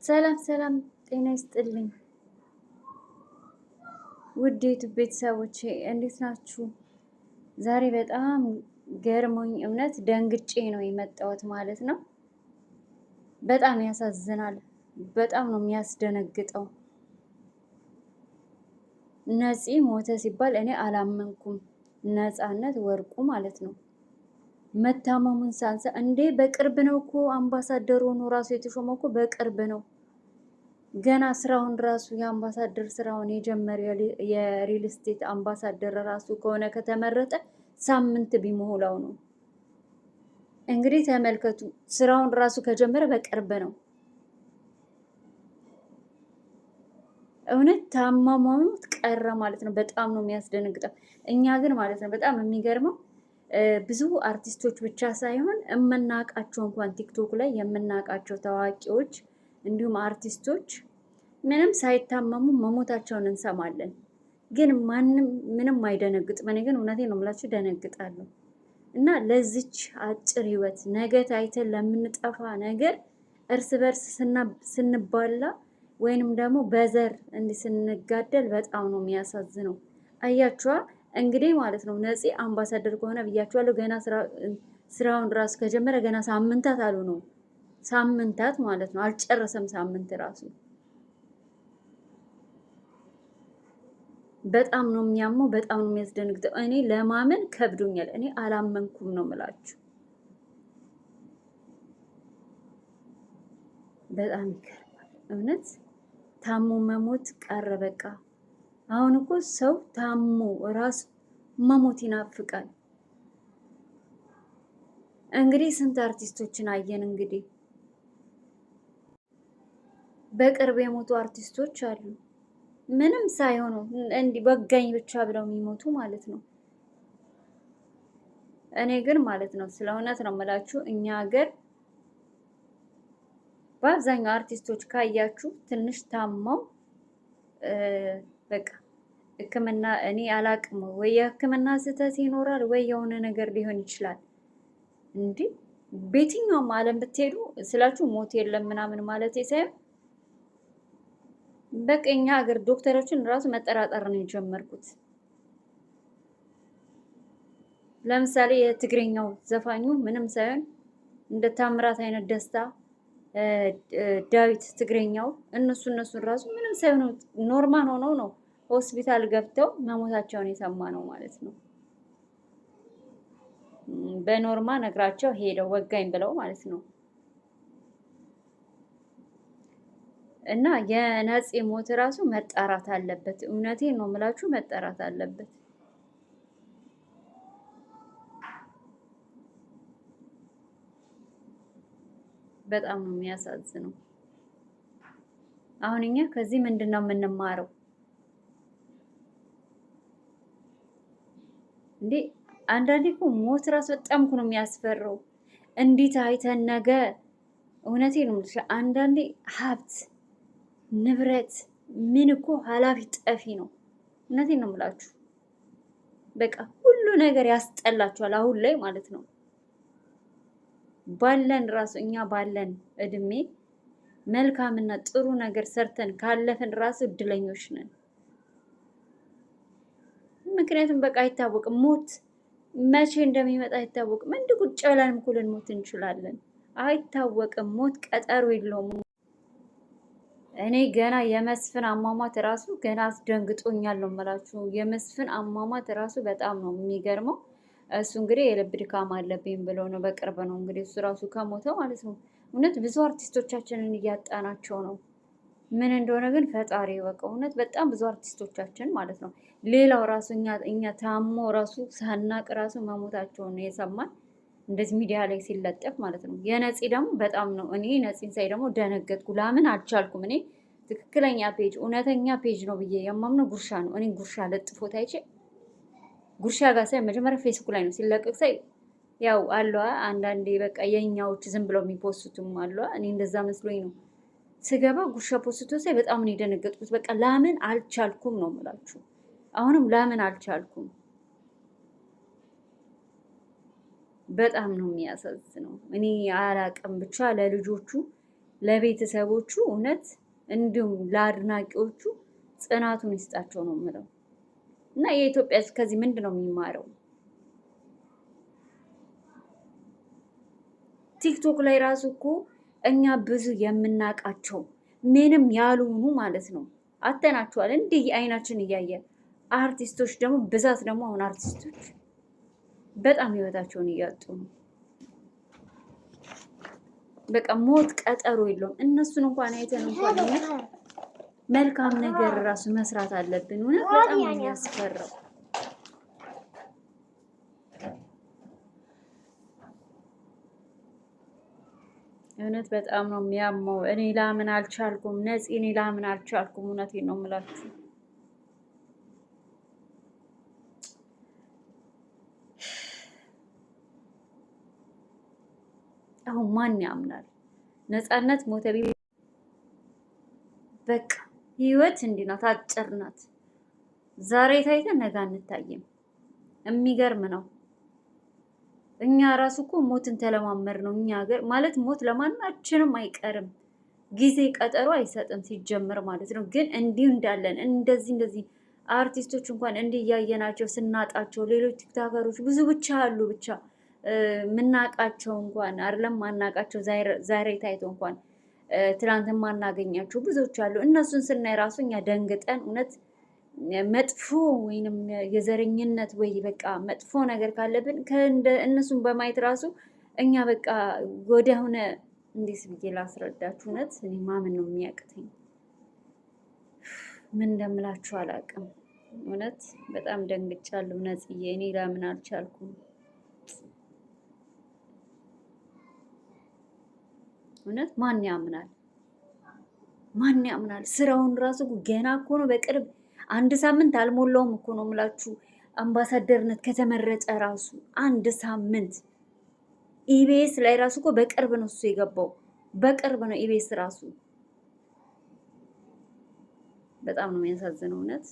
ሰላም ሰላም፣ ጤና ይስጥልኝ ውድ የዩቱብ ቤተሰቦቼ እንዴት ናችሁ? ዛሬ በጣም ገርሞኝ እውነት ደንግጬ ነው የመጣሁት ማለት ነው። በጣም ያሳዝናል። በጣም ነው የሚያስደነግጠው። ነፂ ሞተ ሲባል እኔ አላመንኩም። ነፃነት ወርቁ ማለት ነው። መታመሙን ሳንሳ እንዴ በቅርብ ነው እኮ አምባሳደር ሆኖ ራሱ የተሾመው እኮ በቅርብ ነው። ገና ስራውን ራሱ የአምባሳደር ስራውን የጀመረው የሪል ስቴት አምባሳደር ራሱ ከሆነ ከተመረጠ ሳምንት ቢሞላው ነው። እንግዲህ ተመልከቱ፣ ስራውን ራሱ ከጀመረ በቅርብ ነው። እውነት ታማማሙት ቀረ ማለት ነው። በጣም ነው የሚያስደነግጠው። እኛ ግን ማለት ነው በጣም የሚገርመው ብዙ አርቲስቶች ብቻ ሳይሆን የምናውቃቸው እንኳን ቲክቶክ ላይ የምናውቃቸው ታዋቂዎች እንዲሁም አርቲስቶች ምንም ሳይታመሙ መሞታቸውን እንሰማለን። ግን ማንም ምንም አይደነግጥም። እኔ ግን እውነቴን ነው የምላችሁ ደነግጣለሁ። እና ለዚች አጭር ህይወት ነገ ታይተን ለምንጠፋ ነገር እርስ በርስ ስንባላ ወይንም ደግሞ በዘር እንዲህ ስንጋደል በጣም ነው የሚያሳዝነው። አያችኋ እንግዲህ ማለት ነው ነፂ አምባሳደር ከሆነ ብያችኋለሁ። ገና ስራውን ራሱ ከጀመረ ገና ሳምንታት አሉ ነው። ሳምንታት ማለት ነው፣ አልጨረሰም ሳምንት ራሱ። በጣም ነው የሚያመው፣ በጣም ነው የሚያስደነግጠው። እኔ ለማመን ከብዶኛል። እኔ አላመንኩም ነው የምላችሁ። በጣም ይገርማል እውነት። ታሞ መሞት ቀረ በቃ። አሁን እኮ ሰው ታሞ ራሱ መሞት ይናፍቃል። እንግዲህ ስንት አርቲስቶችን አየን። እንግዲህ በቅርብ የሞቱ አርቲስቶች አሉ፣ ምንም ሳይሆኑ እንዲህ ወጋኝ ብቻ ብለው የሚሞቱ ማለት ነው። እኔ ግን ማለት ነው ስለ እውነት ነው የምላችሁ እኛ ሀገር በአብዛኛው አርቲስቶች ካያችሁ ትንሽ ታመው በቃ ሕክምና እኔ አላቅም፣ ወይ የሕክምና ስህተት ይኖራል ወይ የሆነ ነገር ሊሆን ይችላል። እንዲህ በየትኛውም ዓለም ብትሄዱ ስላችሁ ሞት የለም ምናምን ማለት ሳይሆን በቃ እኛ ሀገር ዶክተሮችን ራሱ መጠራጠር ነው የጀመርኩት። ለምሳሌ የትግረኛው ዘፋኙ ምንም ሳይሆን እንደ ታምራት አይነት ደስታ፣ ዳዊት ትግረኛው እነሱን ራሱ ምንም ሳይሆን ኖርማል ሆነው ነው ሆስፒታል ገብተው መሞታቸውን የሰማ ነው ማለት ነው። በኖርማ ነግራቸው ሄደው ወጋኝ ብለው ማለት ነው። እና የነፂ ሞት ራሱ መጣራት አለበት። እውነቴን ነው የምላችሁ መጣራት አለበት። በጣም ነው የሚያሳዝነው። አሁን እኛ ከዚህ ምንድን ነው የምንማረው እንዴ? አንዳንዴ እኮ ሞት ራሱ በጣም እኮ ነው የሚያስፈራው። እንዴት አይተን ነገ እውነቴን ነው አንዳንዴ ሀብት ንብረት ምን እኮ ኃላፊ ጠፊ ነው። እውነቴን ነው የምላችሁ። በቃ ሁሉ ነገር ያስጠላችኋል አሁን ላይ ማለት ነው። ባለን ራሱ እኛ ባለን እድሜ መልካምና ጥሩ ነገር ሰርተን ካለፈን ራሱ እድለኞች ነን። ምክንያቱም በቃ አይታወቅም፣ ሞት መቼ እንደሚመጣ አይታወቅም። እንዲህ ቁጭ ብለን እኮ ልንሞት እንችላለን። አይታወቅም። ሞት ቀጠሮ የለውም። እኔ ገና የመስፍን አሟሟት ራሱ ገና አስደንግጦኛል ነው የምላችሁ። የመስፍን አሟሟት ራሱ በጣም ነው የሚገርመው። እሱ እንግዲህ የልብ ድካም አለብኝ ብሎ ነው፣ በቅርብ ነው እንግዲህ እሱ ራሱ ከሞተ ማለት ነው። እውነት ብዙ አርቲስቶቻችንን እያጣናቸው ነው። ምን እንደሆነ ግን ፈጣሪ ይወቀው። እውነት በጣም ብዙ አርቲስቶቻችን ማለት ነው። ሌላው ራሱ እኛ ታሞ ራሱ ሳናቅ ራሱ መሞታቸውን ነው የሰማን እንደዚህ ሚዲያ ላይ ሲለጠፍ ማለት ነው። የነፂ ደግሞ በጣም ነው። እኔ ነፂን ሳይ ደግሞ ደነገጥኩ። ላምን አልቻልኩም። እኔ ትክክለኛ ፔጅ እውነተኛ ፔጅ ነው ብዬ የማምነው ጉርሻ ነው። እኔ ጉርሻ ለጥፎት አይቼ ጉርሻ ጋር ሳይ መጀመሪያ ፌስቡክ ላይ ነው ሲለቀቅ ሳይ ያው አለዋ አንዳንዴ በቃ የኛዎች ዝም ብለው የሚፖስቱም አለዋ። እኔ እንደዛ መስሎኝ ነው ስገባ ጉርሻ ፖስቶ ሳይ በጣም ነው የደነገጥኩት። በቃ ላምን አልቻልኩም ነው የምላችሁ። አሁንም ላምን አልቻልኩም። በጣም ነው የሚያሳዝነው። እኔ አላቅም ብቻ ለልጆቹ ለቤተሰቦቹ እውነት እንዲሁም ለአድናቂዎቹ ጽናቱን ይስጣቸው ነው የምለው። እና የኢትዮጵያ ሕዝብ ከዚህ ምንድን ነው የሚማረው? ቲክቶክ ላይ ራሱ እኮ እኛ ብዙ የምናቃቸው ምንም ያልሆኑ ማለት ነው አተናቸዋል እንዲህ አይናችን እያየ አርቲስቶች ደግሞ ብዛት ደግሞ አሁን አርቲስቶች በጣም ህይወታቸውን እያጡ ነው። በቃ ሞት ቀጠሮ የለውም። እነሱን እንኳን አይተን እንኳን መልካም ነገር ራሱ መስራት አለብን። እውነት በጣም ነው የሚያስፈራው። እውነት በጣም ነው የሚያመው። እኔ ላምን አልቻልኩም ነፂ፣ እኔ ላምን አልቻልኩም። እውነቴን ነው የምላችሁ። አሁን ማን ያምናል? ነፃነት ሞተ ቢል በቃ ህይወት እንዲህ ናት፣ አጭር ናት። ዛሬ ታይተን ነገ አንታይም። የሚገርም ነው። እኛ ራሱ እኮ ሞትን ተለማመር ነው። እኛ ሀገር ማለት ሞት ለማናችንም አይቀርም፣ ጊዜ ቀጠሮ አይሰጥም ሲጀምር ማለት ነው። ግን እንዲህ እንዳለን እንደዚህ አርቲስቶች እንኳን እንዲህ እያየናቸው ስናጣቸው፣ ሌሎች ቲክታከሮች ብዙ ብቻ አሉ ብቻ ምናቃቸው እንኳን አይደለም ማናቃቸው ዛሬ ታይቶ እንኳን ትናንት ማናገኛቸው ብዙዎች አሉ። እነሱን ስናይ ራሱ እኛ ደንግጠን እውነት መጥፎ ወይንም የዘረኝነት ወይ በቃ መጥፎ ነገር ካለብን እነሱን በማየት ራሱ እኛ በቃ ወዲያውኑ እንዴት ብዬ ላስረዳችሁ? እውነት እኔ ማመን ነው የሚያቅተኝ። ምን እንደምላችሁ አላውቅም። እውነት በጣም ደንግጫለሁ ነጽዬ፣ እኔ ላምን አልቻልኩም። እውነት ማን ያምናል? ማን ያምናል? ስራውን ራሱ ገና እኮ ነው በቅርብ አንድ ሳምንት አልሞላውም እኮ ነው የምላችሁ። አምባሳደርነት ከተመረጠ ራሱ አንድ ሳምንት። ኢቢኤስ ላይ ራሱ እኮ በቅርብ ነው እሱ የገባው፣ በቅርብ ነው ኢቢኤስ ራሱ። በጣም ነው የሚያሳዝነው እውነት።